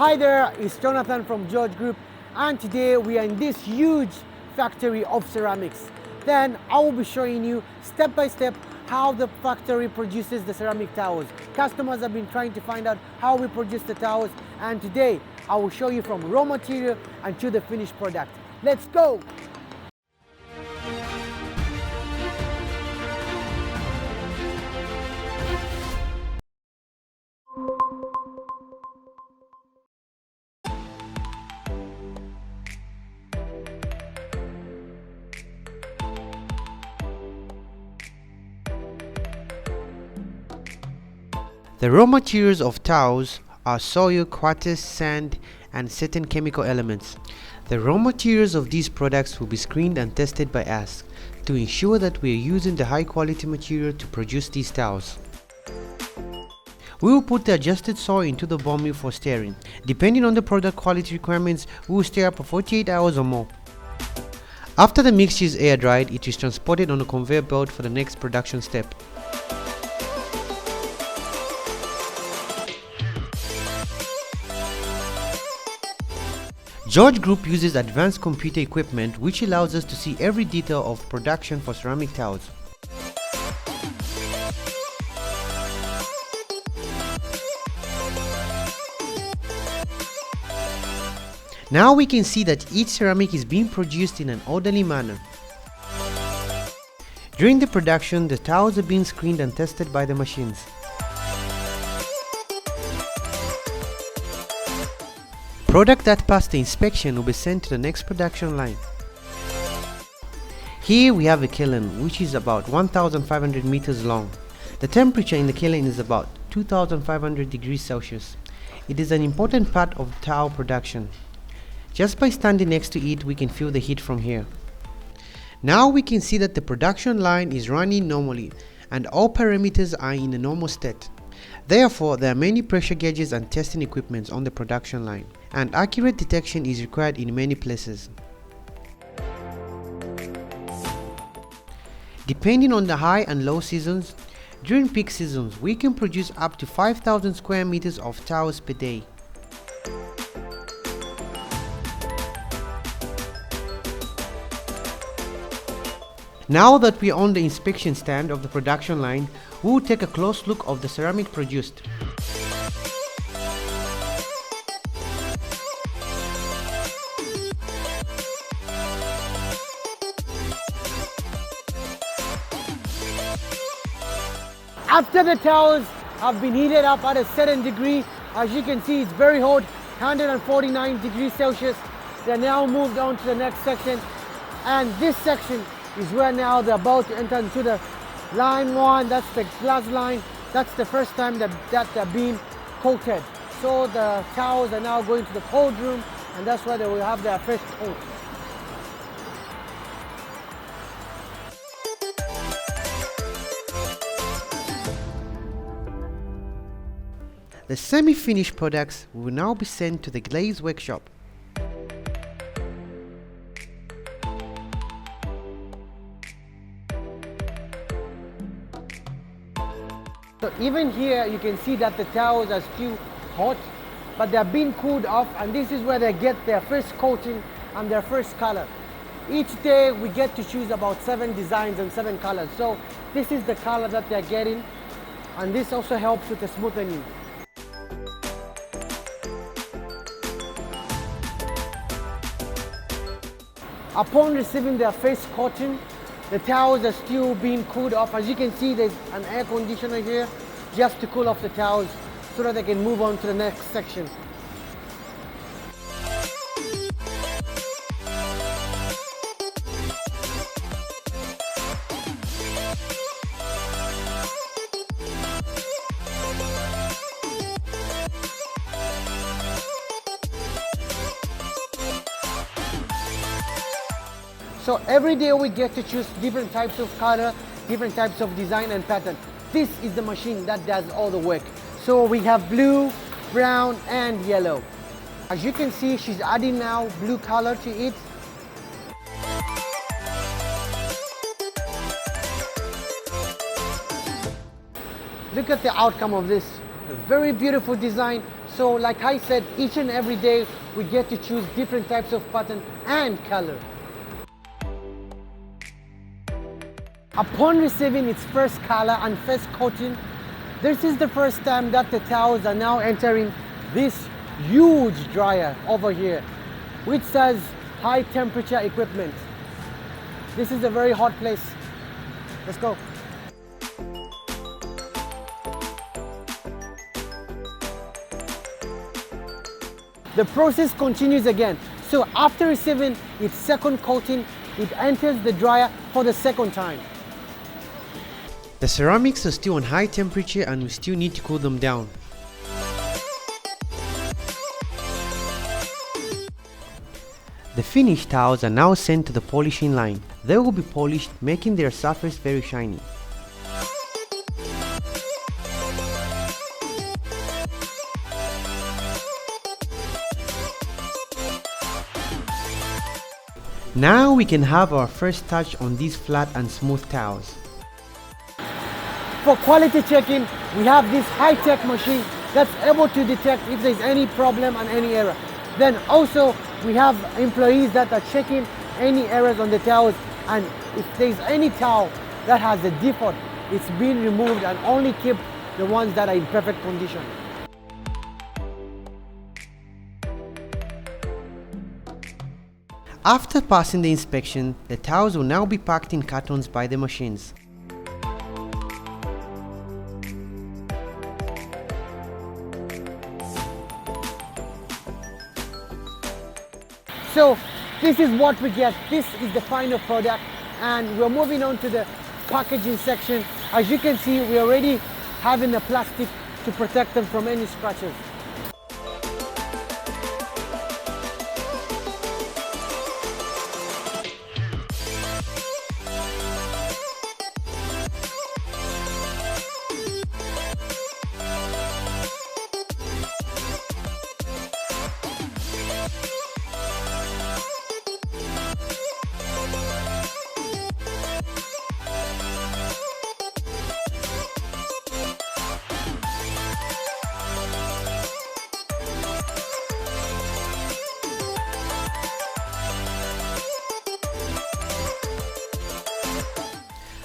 Hi there, it's Jonathan from George Group, and today we are in this huge factory of ceramics. Then I will be showing you step by step how the factory produces the ceramic towels. Customers have been trying to find out how we produce the towels, and today I will show you from raw material until the finished product. Let's go! The raw materials of towels are soil, quartz, sand, and certain chemical elements. The raw materials of these products will be screened and tested by us to ensure that we are using the high quality material to produce these towels. We will put the adjusted soil into the ball mill for stirring. Depending on the product quality requirements, we will stir for 48 hours or more. After the mixture is air dried, it is transported on a conveyor belt for the next production step. George Group uses advanced computer equipment which allows us to see every detail of production for ceramic towels. Now we can see that each ceramic is being produced in an orderly manner. During the production, the towels are being screened and tested by the machines. Product that passed the inspection will be sent to the next production line. Here we have a kiln which is about 1500 meters long. The temperature in the kiln is about 2500 degrees Celsius. It is an important part of towel production. Just by standing next to it, we can feel the heat from here. Now we can see that the production line is running normally and all parameters are in a normal state. Therefore, there are many pressure gauges and testing equipment on the production line, and accurate detection is required in many places. Depending on the high and low seasons, during peak seasons we can produce up to 5,000 square meters of towels per day. Now that we are on the inspection stand of the production line, we will take a close look of the ceramic produced. After the towels have been heated up at a certain degree, as you can see it's very hot, 149 degrees Celsius. They're now moved on to the next section, and this section is where now they're about to enter into the line one. That's the glass line. That's the first time that they're being coated. So the towels are now going to the cold room, and that's where they will have their first coat. The semi-finished products will now be sent to the Glazed workshop. So even here you can see that the towels are still hot, but they're being cooled off, and this is where they get their first coating and their first color. Each day we get to choose about 7 designs and 7 colors. So this is the color that they're getting, and this also helps with the smoothening. Upon receiving their first coating, the towels are still being cooled off. As you can see, there's an air conditioner here just to cool off the towels so that they can move on to the next section. So every day we get to choose different types of color, different types of design and pattern. This is the machine that does all the work. So we have blue, brown and yellow. As you can see, she's adding now blue color to it. Look at the outcome of this. A very beautiful design, So like I said, each and every day we get to choose different types of pattern and color. Upon receiving its first color and first coating, this is the first time that the towels are now entering this huge dryer over here, which says high temperature equipment. This is a very hot place. Let's go. The process continues again. So after receiving its second coating, it enters the dryer for the second time. The ceramics are still on high temperature and we still need to cool them down. The finished towels are now sent to the polishing line. They will be polished, making their surface very shiny. Now we can have our first touch on these flat and smooth towels. For quality checking, we have this high-tech machine that's able to detect if there's any problem and any error. Then also we have employees that are checking any errors on the towels, and if there's any towel that has a default, it's being removed and only keep the ones that are in perfect condition. After passing the inspection, the towels will now be packed in cartons by the machines. So this is what we get. This is the final product, and we're moving on to the packaging section. As you can see, we already having the plastic to protect them from any scratches.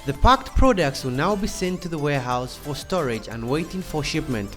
The packed products will now be sent to the warehouse for storage and waiting for shipment.